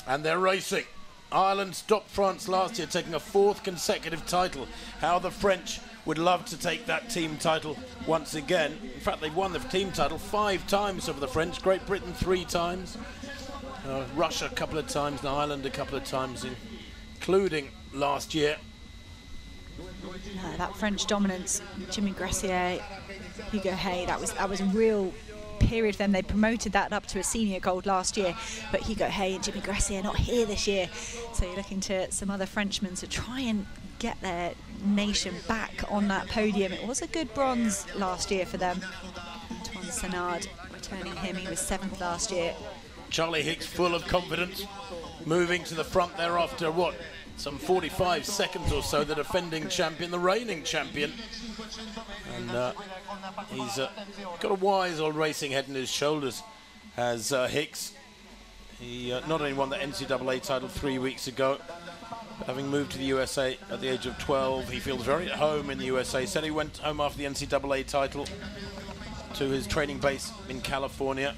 And they're racing. Ireland stopped France last year, taking a 4th consecutive title. How the French would love to take that team title once again. In fact, they've won the team title 5 times over the French. Great Britain 3 times. Russia a couple of times, and Ireland a couple of times, including last year. That French dominance, Jimmy Gressier, Hugo Hay, that was a real period for them. They promoted that up to a senior gold last year, but Hugo Hay and Jimmy Gressier not here this year. So you're looking to some other Frenchmen to try and get their nation back on that podium. It was a good bronze last year for them. Antoine Senard returning him, he was 7th last year. Charlie Hicks full of confidence, moving to the front there after what? Some 45 seconds or so, the defending champion, the reigning champion. And he's got a wise old racing head in his shoulders, has Hicks. He not only won the NCAA title 3 weeks ago, but having moved to the USA at the age of 12, he feels very at home in the USA. Said he went home after the NCAA title to his training base in California.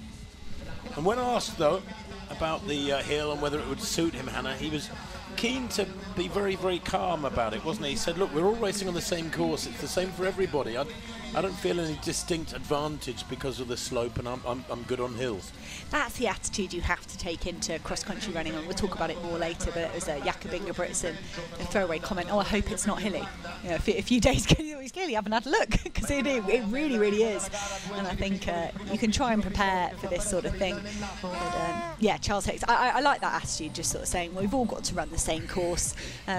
And when asked, though, about the hill and whether it would suit him, Hannah, he was keen to be very, very calm about it, wasn't he? He said, look, we're all racing on the same course. It's the same for everybody. I don't feel any distinct advantage because of the slope, and I'm good on hills. That's the attitude you have to take into cross-country running, and we'll talk about it more later, but it was Jakob Ingebrigtsen, a throwaway comment, oh, I hope it's not hilly. You know, a few days ago, he's clearly haven't had a look, because it really, really is. And I think you can try and prepare for this sort of thing. But, yeah, Charles Hicks, I like that attitude, just sort of saying, well, we've all got to run the same course.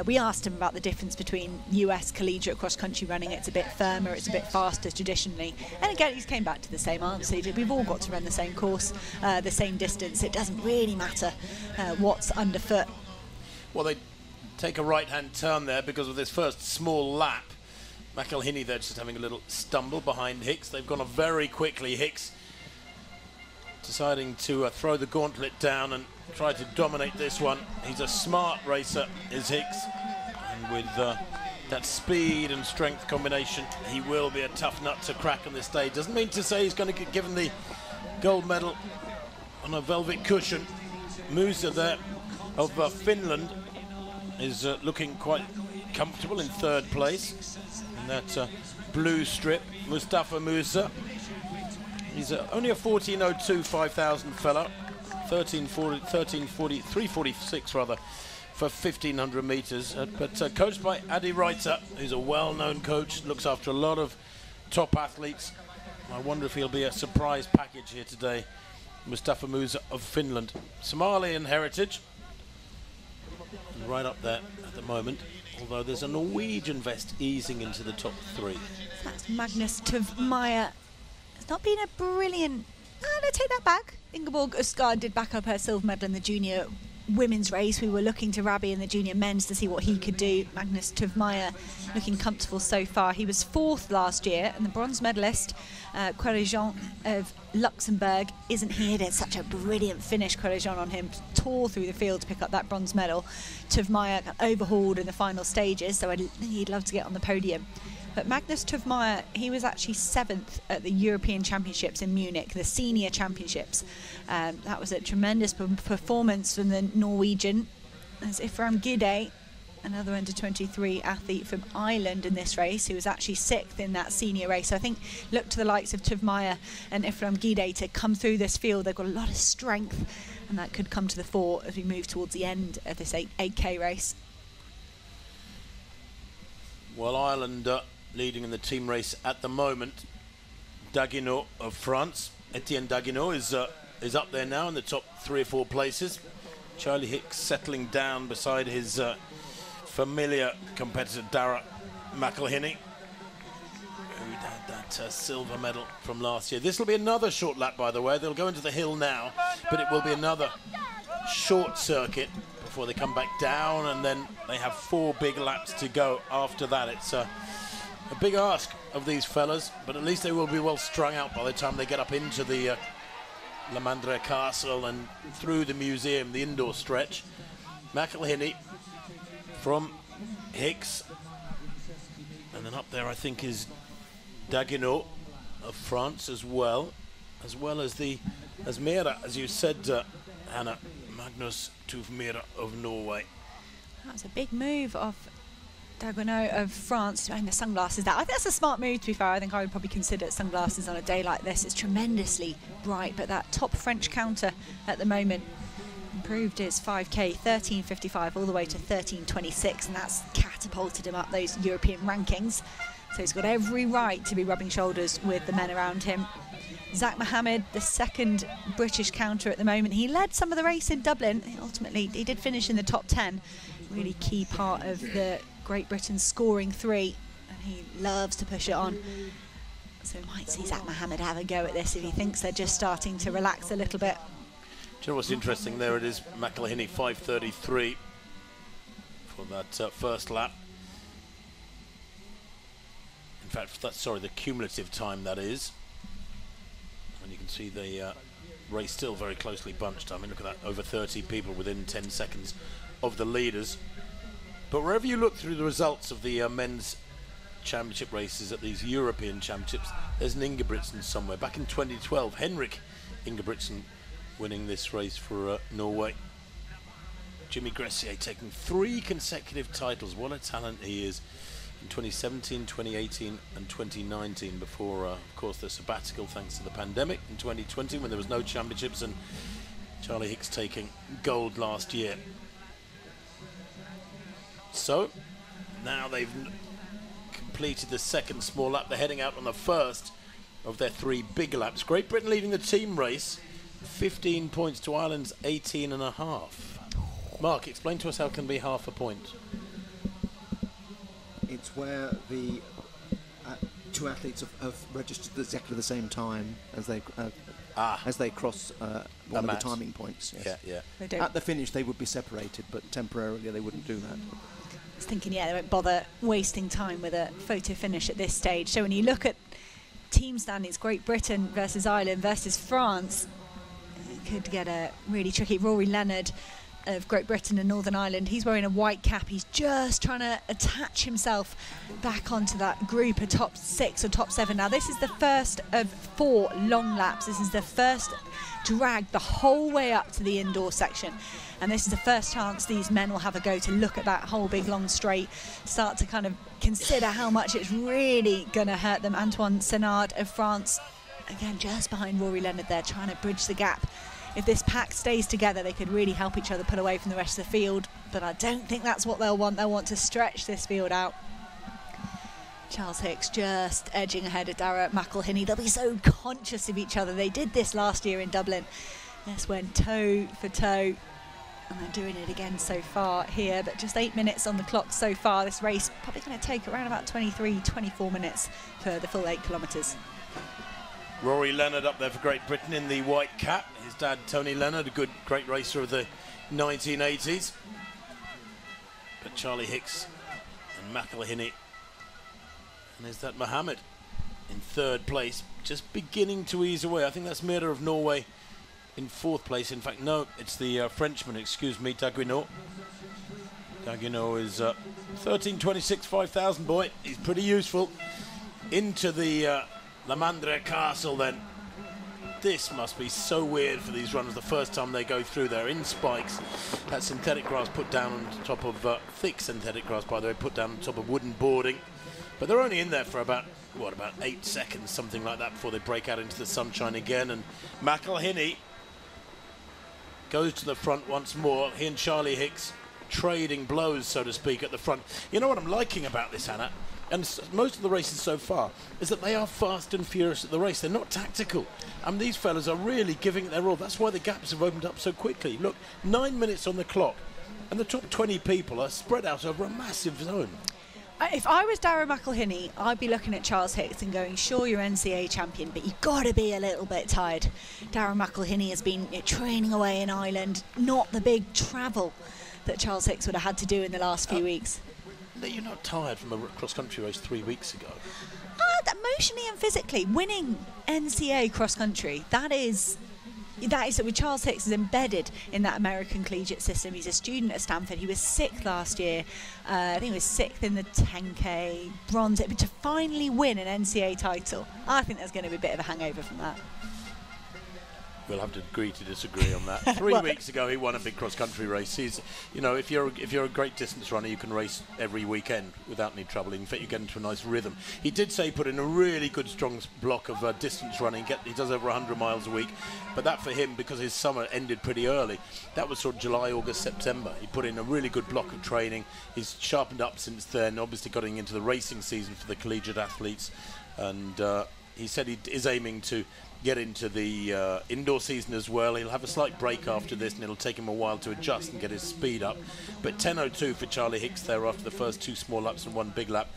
We asked him about the difference between US collegiate cross-country running. It's a bit firmer, it's a bit faster traditionally. And again, he came back to the same answer. He did, we've all got to run the same course, the same distance. It doesn't really matter what's underfoot. Well, they take a right-hand turn there because of this first small lap. McElhinney there just having a little stumble behind Hicks. They've gone very quickly. Hicks deciding to throw the gauntlet down and try to dominate this one. He's a smart racer, is Hicks, and with that speed and strength combination, he will be a tough nut to crack on this day. Doesn't mean to say he's going to get given the gold medal on a velvet cushion. Musa there of Finland is looking quite comfortable in 3rd place in that blue strip. Mustafa Musa, he's only a 14:02 5,000 fella, 3:46 rather, for 1,500 metres, but coached by Adi Reiter, who's a well-known coach, looks after a lot of top athletes. I wonder if he'll be a surprise package here today. Mustafa Musa of Finland, Somalian heritage, and right up there at the moment, although there's a Norwegian vest easing into the top 3. That's Magnus Tvmeyer. It's not been a brilliant... No, take that back. Ingeborg Østgaard did back up her silver medal in the junior women's race. We were looking to Rabi in the junior men's to see what he could do. Magnus Tvmeyer looking comfortable so far. He was 4th last year, and the bronze medalist, Querejant of Luxembourg, isn't here. Did such a brilliant finish, Querejant, on him. Tore through the field to pick up that bronze medal. Tvmeyer got overhauled in the final stages, so I think he'd love to get on the podium. But Magnus Tvmeyer, he was actually 7th at the European Championships in Munich, the senior championships. That was a tremendous performance from the Norwegian. There's Ifram Gide, another under-23 athlete from Ireland in this race, who was actually 6th in that senior race. So I think look to the likes of Tvmeyer and Ifram Gide to come through this field. They've got a lot of strength, and that could come to the fore as we move towards the end of this 8K race. Well, Ireland leading in the team race at the moment. Daguenot of France, Etienne Daguenot is up there now in the top 3 or 4 places. Charlie Hicks settling down beside his familiar competitor Dara McElhinney, who had that silver medal from last year. This will be another short lap, by the way. They'll go into the hill now, but it will be another short circuit before they come back down, and then they have 4 big laps to go after that. It's a big ask of these fellas, but at least they will be well strung out by the time they get up into the Le Mandre Castle and through the museum, the indoor stretch. McElhinney from Hicks, and then up there I think is Daguenot of France as well as the Mera, as you said, Hannah. Magnus Tuvmir of Norway. That was a big move off Daguenot of France. And the sunglasses, I think that's a smart move, to be fair. I think I would probably consider sunglasses on a day like this. It's tremendously bright, but that top French counter at the moment improved his 5k 13.55 all the way to 13.26, and that's catapulted him up those European rankings. So he's got every right to be rubbing shoulders with the men around him. Zach Mohammed, the second British counter at the moment. He led some of the race in Dublin. Ultimately, he did finish in the top 10. Really key part of the Great Britain scoring 3, and he loves to push it on. So we might see Zach Mohammed have a go at this if he thinks they're just starting to relax a little bit. Do you know what's interesting? There it is, McElhinney 5:33 for that first lap. In fact, that's, sorry, the cumulative time that is. And you can see the race still very closely bunched. I mean, look at that, over 30 people within 10 seconds of the leaders. But wherever you look through the results of the men's championship races at these European championships, there's an Ingebrigtsen somewhere. Back in 2012, Henrik Ingebrigtsen winning this race for Norway. Jimmy Gressier taking 3 consecutive titles. What a talent he is. In 2017, 2018 and 2019 before, of course, the sabbatical thanks to the pandemic in 2020 when there was no championships, and Charlie Hicks taking gold last year. So now they've completed the second small lap. They're heading out on the first of their 3 big laps. Great Britain leading the team race, 15 points to Ireland's 18.5. Mark, explain to us how it can be half a point. It's where the 2 athletes have registered at exactly the same time as they cross one of the timing points. Yes. Yeah. At the finish, they would be separated, but temporarily they wouldn't do that. I was thinking, yeah, they won't bother wasting time with a photo finish at this stage. So when you look at team standings, Great Britain versus Ireland versus France, it could get a really tricky. Rory Leonard of Great Britain and Northern Ireland, he's wearing a white cap. He's just trying to attach himself back onto that group of top 6 or top 7. Now this is the first of 4 long laps. This is the first drag the whole way up to the indoor section, and this is the first chance these men will have a go to look at that whole big long straight, start to kind of consider how much it's really going to hurt them. Antoine Senard of France, again just behind Rory Leonard there, trying to bridge the gap. If this pack stays together, they could really help each other pull away from the rest of the field, but I don't think that's what they'll want. They'll want to stretch this field out. Charles Hicks just edging ahead of Dara McElhinney. They'll be so conscious of each other. They did this last year in Dublin. This went toe for toe, and they're doing it again so far here, but just 8 minutes on the clock so far. This race probably going to take around about 23, 24 minutes for the full 8 kilometres. Rory Leonard up there for Great Britain in the white cap. His dad, Tony Leonard, a great racer of the 1980s. But Charlie Hicks and McElhinney. And there's that Mohammed in 3rd place, just beginning to ease away. I think that's Mira of Norway in 4th place. In fact, no, it's the Frenchman, excuse me, Daguenot. Daguenot is 13.26, 5,000 boy. He's pretty useful. Into the La Mandra Castle then. This must be so weird for these runners the first time they go through there in spikes. That synthetic grass put down on top of thick synthetic grass, by the way, put down on top of wooden boarding. But they're only in there for about 8 seconds, something like that, before they break out into the sunshine again. And McElhinney goes to the front once more. He and Charlie Hicks trading blows, so to speak, at the front. You know what I'm liking about this, Hannah, and most of the races so far, is that they are fast and furious at the race. They're not tactical. And these fellas are really giving it their all. That's why the gaps have opened up so quickly. Look, 9 minutes on the clock, and the top 20 people are spread out over a massive zone. If I was Dara McElhinney, I'd be looking at Charles Hicks and going, sure, you're NCAA champion, but you've got to be a little bit tired. Dara McElhinney has been training away in Ireland, not the big travel that Charles Hicks would have had to do in the last few weeks. You're not tired from a cross-country race 3 weeks ago? Emotionally and physically, winning NCAA cross-country, that is with Charles Hicks is embedded in that American collegiate system. He's a student at Stanford. He was 6th last year. I think he was 6th in the 10K, bronze. But to finally win an NCAA title, I think there's going to be a bit of a hangover from that. We'll have to agree to disagree on that. 3 weeks ago, he won a big cross-country race. He's, you know, if you're a great distance runner, you can race every weekend without any trouble. In fact, you get into a nice rhythm. He did say he put in a really good, strong block of distance running. He does over 100 miles a week, but that for him, because his summer ended pretty early, that was sort of July, August, September. He put in a really good block of training. He's sharpened up since then. Obviously, getting into the racing season for the collegiate athletes, and he said he is aiming to get into the indoor season as well. He'll have a slight break after this, and it'll take him a while to adjust and get his speed up. But 10:02 for Charlie Hicks there after the first 2 small laps and 1 big lap.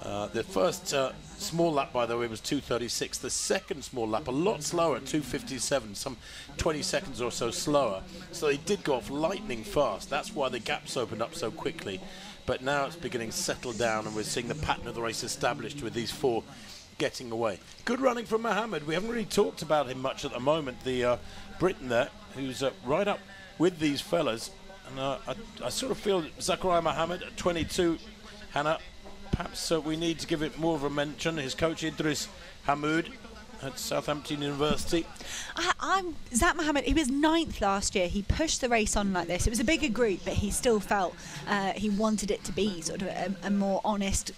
The first small lap, by the way, was 2:36. The second small lap, a lot slower, 2:57, some 20 seconds or so slower. So he did go off lightning fast. That's why the gaps opened up so quickly. But now it's beginning to settle down, and we're seeing the pattern of the race established with these 4 getting away. Good running from Mohammed. We haven't really talked about him much at the moment. The Briton there, who's right up with these fellas. And I sort of feel Zakaria Mohammed at 22, Hannah, perhaps we need to give it more of a mention. His coach Idris Hamoud at Southampton University. Zak Mohammed, he was 9th last year. He pushed the race on like this. It was a bigger group, but he still felt he wanted it to be sort of a more honest,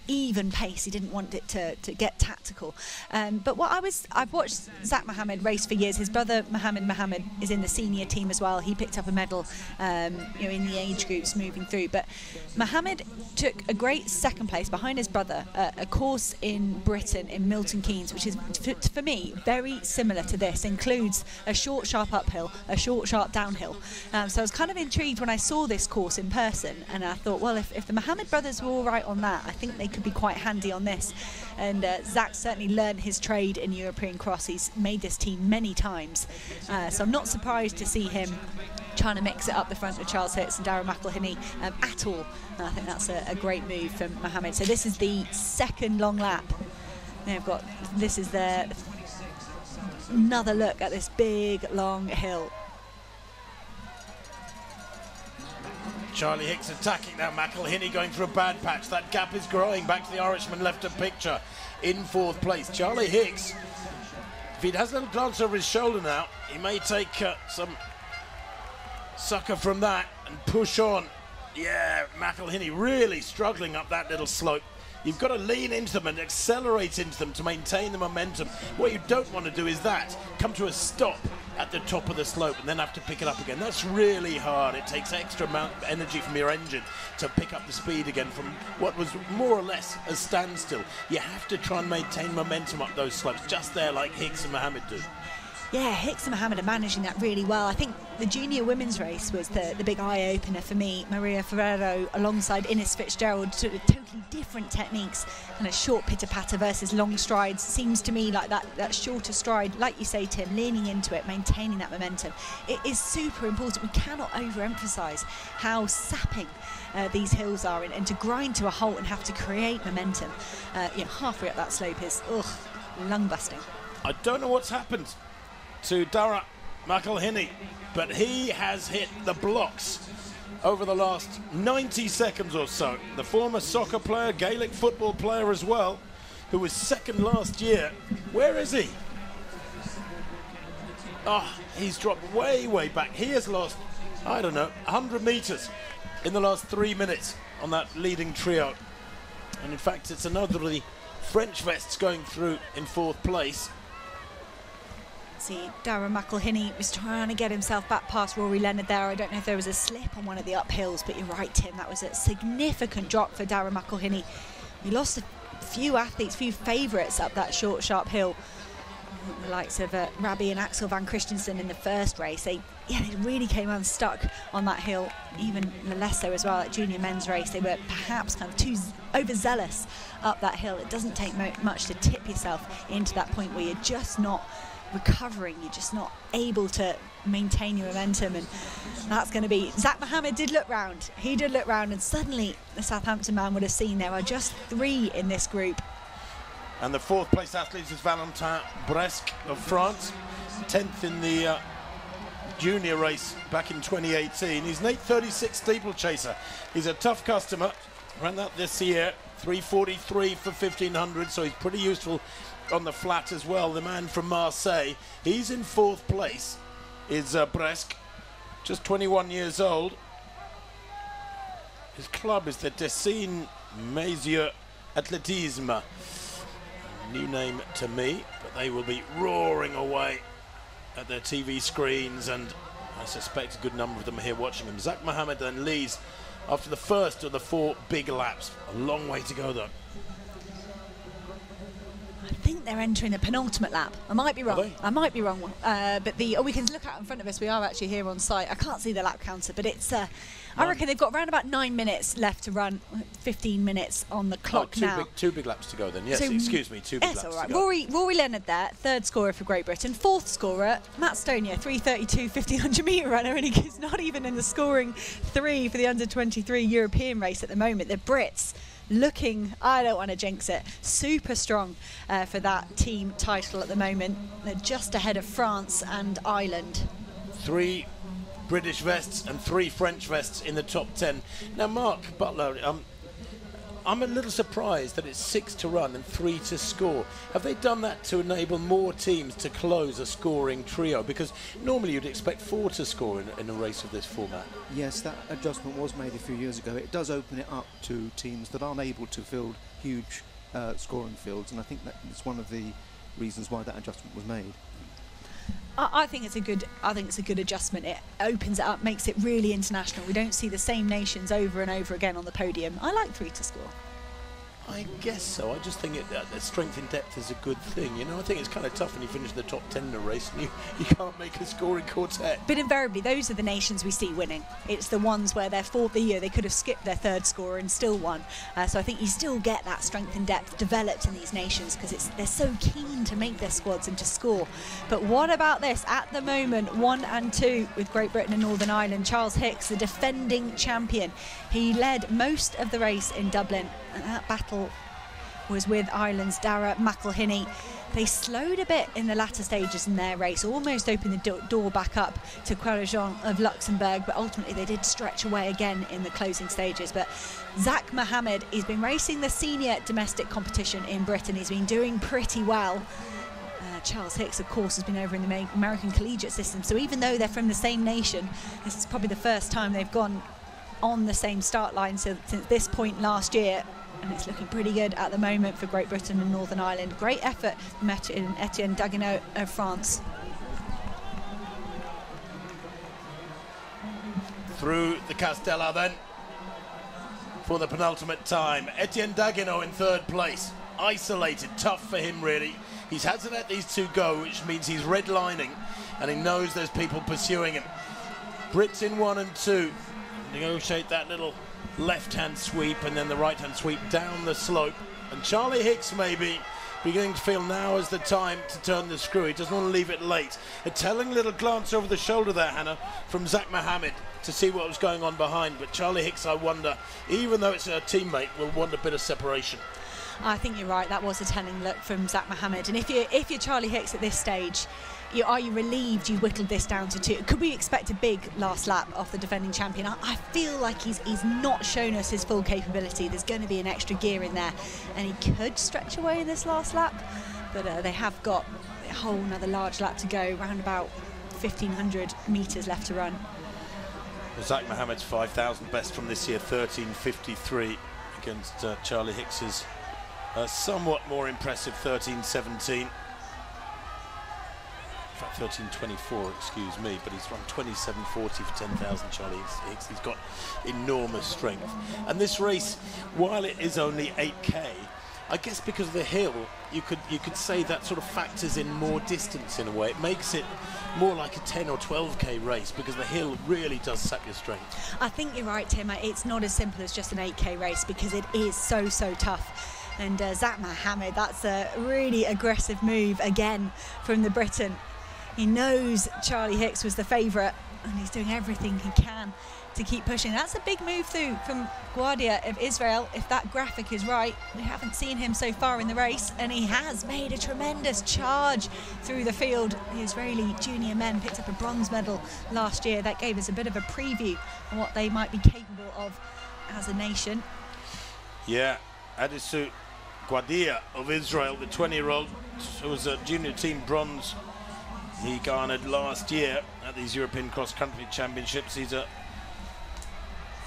even pace. He didn't want it to get tactical. But I've watched Zak Mohammed race for years. His brother Mohammed is in the senior team as well. He picked up a medal in the age groups moving through. But Mohammed took a great 2nd place behind his brother, a course in Britain in Milton Keynes, which is for me very similar to this. Includes a short sharp uphill, a short sharp downhill. So I was kind of intrigued when I saw this course in person, and I thought, well, if the Mohammed brothers were all right on that, I think they could be quite handy on this. And Zach certainly learned his trade in European cross. He's made this team many times, so I'm not surprised to see him trying to mix it up the front with Charles Hitz and Darren McElhinney at all. And I think that's a great move from Mohammed. So this is the 2nd long lap. This is another look at this big long hill. Charlie Hicks attacking now. McElhinney going through a bad patch. That gap is growing. Back to the Irishman left of picture in 4th place. Charlie Hicks, if he has a little glance over his shoulder now, he may take some sucker from that and push on. Yeah, McElhinney really struggling up that little slope. You've got to lean into them and accelerate into them to maintain the momentum. What you don't want to do is come to a stop at the top of the slope and then have to pick it up again. That's really hard. It takes extra amount of energy from your engine to pick up the speed again from what was more or less a standstill. You have to try and maintain momentum up those slopes, just there like Hicks and Mohammed do. Yeah, Hicks and Mohammed are managing that really well. I think the junior women's race was the big eye-opener for me. Maria Ferrero alongside Ines Fitzgerald, sort of totally different techniques. Kind of short pitter-patter versus long strides. Seems to me like that shorter stride, like you say, Tim, leaning into it, maintaining that momentum. It is super important. We cannot overemphasise how sapping these hills are, and to grind to a halt and have to create momentum. Halfway up that slope is, lung-busting. I don't know what's happened to Darren McElhinney, but he has hit the blocks over the last 90 seconds or so. The former soccer player, Gaelic football player as well, who was 2nd last year. Where is he? He's dropped way, way back. He has lost, 100 metres in the last 3 minutes on that leading trio. And in fact, it's another of the French vests going through in 4th place. See, Darren McElhinney was trying to get himself back past Rory Leonard there. I don't know if there was a slip on one of the uphills, but you're right, Tim. That was a significant drop for Darren McElhinney. He lost a few athletes, few favourites up that short, sharp hill. The likes of Rabbi and Axel van Christensen in the first race. They really came unstuck on that hill. Even less so as well at junior men's race. They were perhaps kind of too overzealous up that hill. It doesn't take much to tip yourself into that point where you're just not recovering, you're just not able to maintain your momentum, and that's going to be... Zak Mohammed did look round. He did look round, and suddenly the Southampton man would have seen there are just 3 in this group. And the 4th place athlete is Valentin Bresque of France, 10th in the junior race back in 2018. He's an 8:36 steeplechaser. He's a tough customer. Ran that this year, 3:43 for 1500, so he's pretty useful on the flat as well, the man from Marseille. He's in 4th place, is Bresk, just 21 years old. His club is the Dessines Messieurs Athlétisme. New name to me, but they will be roaring away at their TV screens, and I suspect a good number of them are here watching them. Zach Mohammed then leads after the first of the 4 big laps. A long way to go though. I think they're entering the penultimate lap. I might be wrong. I might be wrong. But we can look out in front of us. We are actually here on site. I can't see the lap counter, but it's. I reckon they've got around about 9 minutes left to run. 15 minutes on the clock now. Two big laps to go then. Yes, so, excuse me. 2 big laps. All right. To go. Rory Leonard there, 3rd scorer for Great Britain. 4th scorer, Matt Stonia, 3:32 1500 metre runner, and he's not even in the scoring 3 for the under-23 European race at the moment. The Brits looking, I don't want to jinx it, super strong for that team title at the moment. They're just ahead of France and Ireland. 3 British vests and 3 French vests in the top 10. Now, Mark Butler, I'm a little surprised that it's 6 to run and 3 to score. Have they done that to enable more teams to close a scoring trio? Because normally you'd expect 4 to score in a race of this format. Yes, that adjustment was made a few years ago. It does open it up to teams that aren't able to field huge scoring fields, and I think that is one of the reasons why that adjustment was made. I think it's a good adjustment. It opens it up, makes it really international. We don't see the same nations over and over again on the podium. I like 3 to score. I guess so. I just think the strength in depth is a good thing. You know, I think it's kind of tough when you finish in the top 10 in a race and you can't make a scoring quartet. But invariably, those are the nations we see winning. It's the ones where they're 4th the year, they could have skipped their 3rd scorer and still won. So I think you still get that strength in depth developed in these nations because they're so keen to make their squads and to score. But what about this? At the moment, 1 and 2 with Great Britain and Northern Ireland. Charles Hicks, the defending champion. He led most of the race in Dublin. And that battle was with Ireland's Dara McElhinney. They slowed a bit in the latter stages in their race, almost opened the door back up to Qualijon of Luxembourg, but ultimately they did stretch away again in the closing stages. But Zach Mohammed, he's been racing the senior domestic competition in Britain. He's been doing pretty well. Charles Hicks, of course, has been over in the American collegiate system, so even though they're from the same nation, this is probably the first time they've gone on the same start line since this point last year, and it's looking pretty good at the moment for Great Britain and Northern Ireland. Great effort from Etienne Daguenot of France. Through the Castella then for the penultimate time. Etienne Daguenot in 3rd place. Isolated, tough for him really. He hasn't let these 2 go, which means he's redlining and he knows there's people pursuing him. Brits in 1 and 2. Negotiate that little left-hand sweep and then the right-hand sweep down the slope. And Charlie Hicks maybe beginning to feel now is the time to turn the screw. He doesn't want to leave it late. A telling little glance over the shoulder there, Hannah, from Zach Mohammed to see what was going on behind. But Charlie Hicks, I wonder, even though it's a teammate, will want a bit of separation. I think you're right. That was a telling look from Zach Mohammed. And if you're Charlie Hicks at this stage, are you relieved you whittled this down to 2? Could we expect a big last lap off the defending champion? I feel like he's not shown us his full capability. There's going to be an extra gear in there, and he could stretch away in this last lap. But they have got a whole another large lap to go, around about 1,500 metres left to run. Well, Zach Mohammed's 5,000 best from this year, 13:53 against Charlie Hicks's somewhat more impressive 13:17. 13:24, excuse me, but he's run 27:40 for 10,000. Charlie Hicks, he's got enormous strength. And this race, while it is only 8k, I guess because of the hill, you could say that sort of factors in more distance in a way. It makes it more like a 10 or 12k race because the hill really does sap your strength. I think you're right, Tim. It's not as simple as just an 8k race because it is so tough. And Zach Mohammed, that's a really aggressive move again from the Briton. He knows Charlie Hicks was the favourite and he's doing everything he can to keep pushing. That's a big move through from Guardia of Israel. If that graphic is right, we haven't seen him so far in the race, and he has made a tremendous charge through the field. The Israeli junior men picked up a bronze medal last year. That gave us a bit of a preview on what they might be capable of as a nation. Yeah, Adisu Guardia of Israel, the 20-year-old, who was a junior team bronze he garnered last year at these European cross-country championships. He's a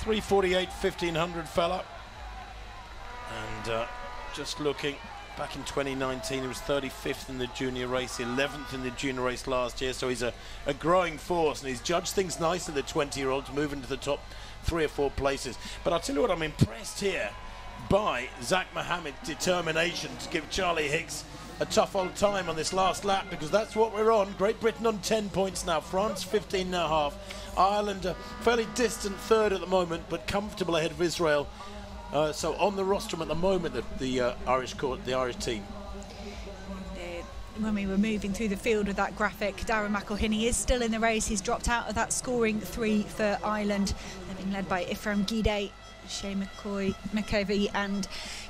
3:48 1500 fella, and just looking back in 2019 he was 35th in the junior race, 11th in the junior race last year, so he's a growing force, and he's judged things nicely, the 20-year-olds, moving to the top 3 or 4 places. But I'll tell you what, I'm impressed here by Zach Mohammed's determination to give Charlie Hicks a tough old time on this last lap, because that's what we're on. Great Britain on 10 points now, France 15.5, Ireland a fairly distant third at the moment, but comfortable ahead of Israel. So on the rostrum at the moment, the Irish team. When we were moving through the field with that graphic, Darragh McElhinney is still in the race. He's dropped out of that scoring 3 for Ireland. They're being led by Ifram Gidey, Shea McCovey and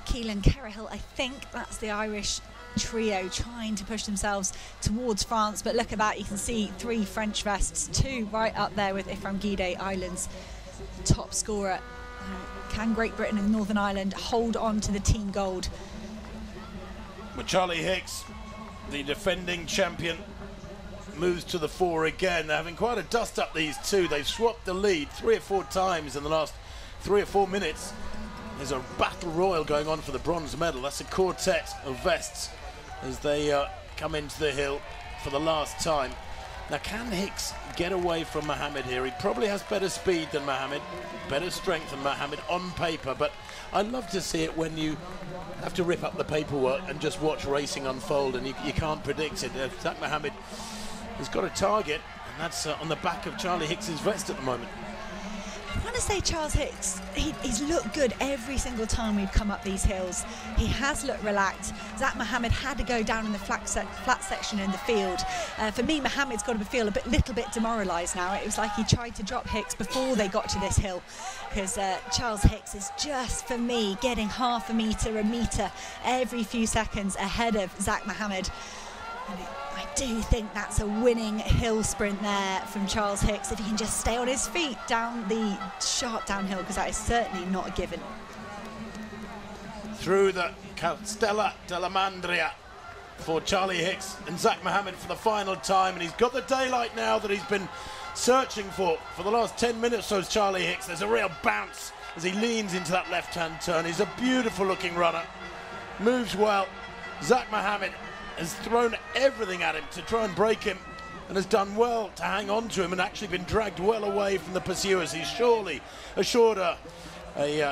Keelan Carahill. I think that's the Irish trio trying to push themselves towards France, but look at that, you can see 3 French vests, 2 right up there with Ifram Gidey, Ireland's top scorer. Can Great Britain and Northern Ireland hold on to the team gold? Well, Charlie Hicks, the defending champion, moves to the fore again. They're having quite a dust up, these two. They've swapped the lead 3 or 4 times in the last 3 or 4 minutes. There's a battle royal going on for the bronze medal. That's a quartet of vests as they come into the hill for the last time. Now, can Hicks get away from Mohammed here? He probably has better speed than Mohammed, better strength than Mohammed on paper, but I love to see it when you have to rip up the paperwork and just watch racing unfold, and you can't predict it. Zach Mohammed has got a target, and that's on the back of Charlie Hicks's vest at the moment. I want to say Charles Hicks, he's looked good every single time we've come up these hills. He has looked relaxed. Zach Mohammed had to go down in the flat section in the field. For me, Mohammed's got to feel a little bit demoralised now. It was like he tried to drop Hicks before they got to this hill, because Charles Hicks is just, for me, getting half a metre every few seconds ahead of Zach Mohammed. And I do think that's a winning hill sprint there from Charles Hicks, if he can just stay on his feet down the sharp downhill, because that is certainly not a given. Through the Castella della Mandria for Charlie Hicks and Zach Mohammed for the final time, and he's got the daylight now that he's been searching for the last 10 minutes. So is Charlie Hicks. There's a real bounce as he leans into that left-hand turn. He's a beautiful looking runner, moves well. Zach Mohammed has thrown everything at him to try and break him, and has done well to hang on to him and actually been dragged well away from the pursuers. He's surely assured a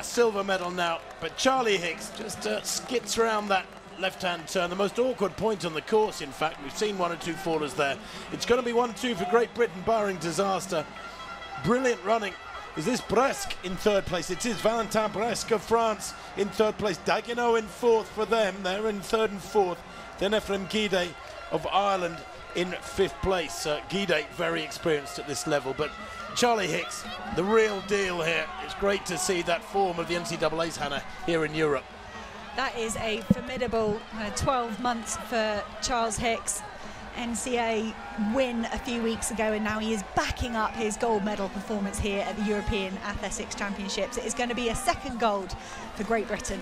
silver medal now, but Charlie Hicks just skits around that left-hand turn, the most awkward point on the course. In fact, we've seen 1 or 2 fallers there. It's going to be 1-2 for Great Britain, barring disaster. Brilliant running. Is this Bresque in 3rd place? It is Valentin Bresque of France in 3rd place. Dagueneau in 4th for them. They're in 3rd and 4th. Then Ifram Gidey of Ireland in 5th place. Gidey very experienced at this level, but Charlie Hicks, the real deal here. It's great to see that form of the NCAA's, Hannah, here in Europe. That is a formidable 12 months for Charles Hicks. NCAA win a few weeks ago, and now he is backing up his gold medal performance here at the European Athletics Championships. It is going to be a 2nd gold for Great Britain.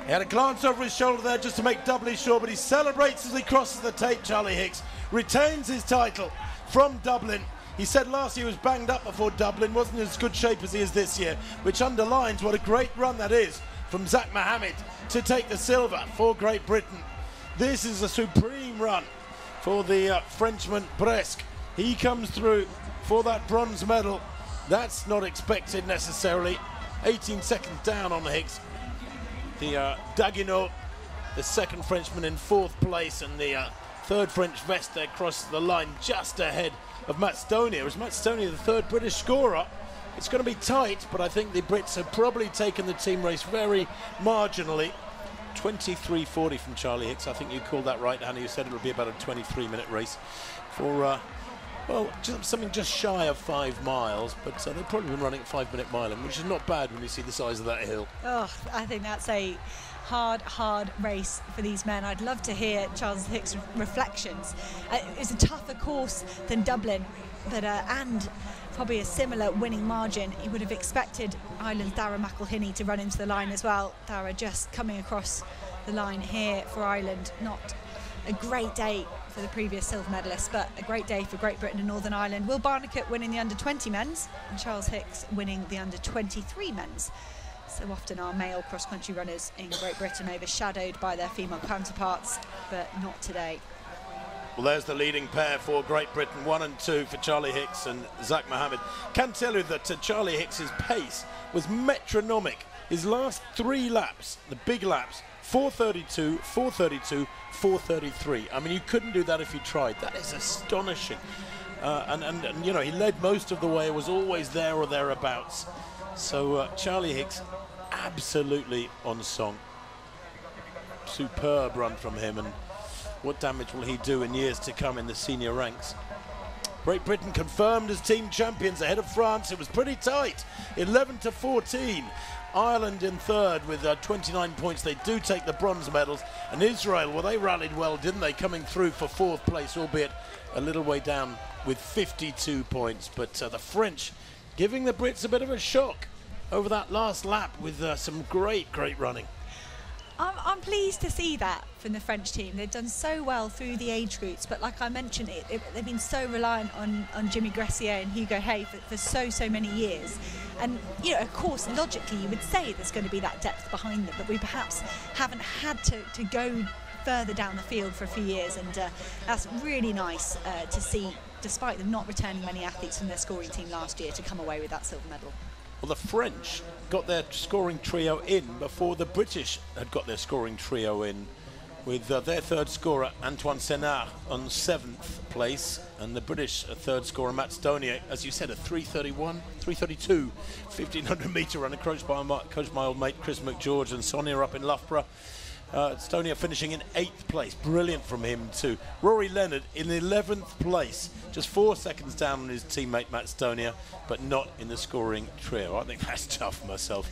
He had a glance over his shoulder there just to make doubly sure, but he celebrates as he crosses the tape. Charlie Hicks retains his title from Dublin. He said last year he was banged up before Dublin, wasn't in as good shape as he is this year, which underlines what a great run that is from Zach Mohammed to take the silver for Great Britain. This is a supreme run for the Frenchman Bresque. He comes through for that bronze medal. That's not expected necessarily. 18 seconds down on Hicks. The Dagueneau, the 2nd Frenchman in 4th place, and the 3rd French vest there crosses the line just ahead of Matt Stonier. As Matt Stonier, the 3rd British scorer, it's going to be tight, but I think the Brits have probably taken the team race very marginally. 23:40 from Charlie Hicks. I think you called that right, Hannah. You said it'll be about a 23-minute race for, well, something just shy of 5 miles, but they've probably been running 5-minute miling, which is not bad when you see the size of that hill. Oh, I think that's a hard race for these men. I'd love to hear Charles Hicks' reflections. It's a tougher course than Dublin, but and probably a similar winning margin. He would have expected Ireland's Darragh McElhinney to run into the line as well. Darragh just coming across the line here for Ireland, not a great day for the previous silver medalists, but a great day for Great Britain and Northern Ireland. Will Barnicott winning the under-20 men's and Charles Hicks winning the under-23 men's. So often our male cross-country runners in Great Britain overshadowed by their female counterparts, but not today. Well, there's the leading pair for Great Britain, 1 and 2 for Charlie Hicks and Zach Mohammed. Can tell you that Charlie Hicks's pace was metronomic. His last 3 laps, the big laps, 4:32, 4:32, 4:33. I mean, you couldn't do that if you tried. That is astonishing. And you know, he led most of the way, was always there or thereabouts. So Charlie Hicks, absolutely on song. Superb run from him, and what damage will he do in years to come in the senior ranks? Great Britain confirmed as team champions ahead of France. It was pretty tight, 11-14. Ireland in third with 29 points. They do take the bronze medals. And Israel, well, they rallied well, didn't they? Coming through for 4th place, albeit a little way down with 52 points. But the French giving the Brits a bit of a shock over that last lap with some great running. I'm pleased to see that from the French team. They've done so well through the age groups, but like I mentioned, they've been so reliant on Jimmy Gressier and Hugo Hay for so many years. And, you know, of course, logically, you would say there's going to be that depth behind them, but we perhaps haven't had to go further down the field for a few years, and that's really nice to see, despite them not returning many athletes from their scoring team last year, to come away with that silver medal. Well, the French got their scoring trio in before the British had got their scoring trio in, with their third scorer, Antoine Senard, on 7th place, and the British third scorer, Matt Stonier, as you said, a 3:31, 3:32 1500 metre runner, coached by my old mate Chris McGeorge, and Sonia up in Loughborough. Stonier finishing in 8th place. Brilliant from him too. Rory Leonard in 11th place, just 4 seconds down on his teammate Matt Stonier, but not in the scoring trio. I think that's tough myself.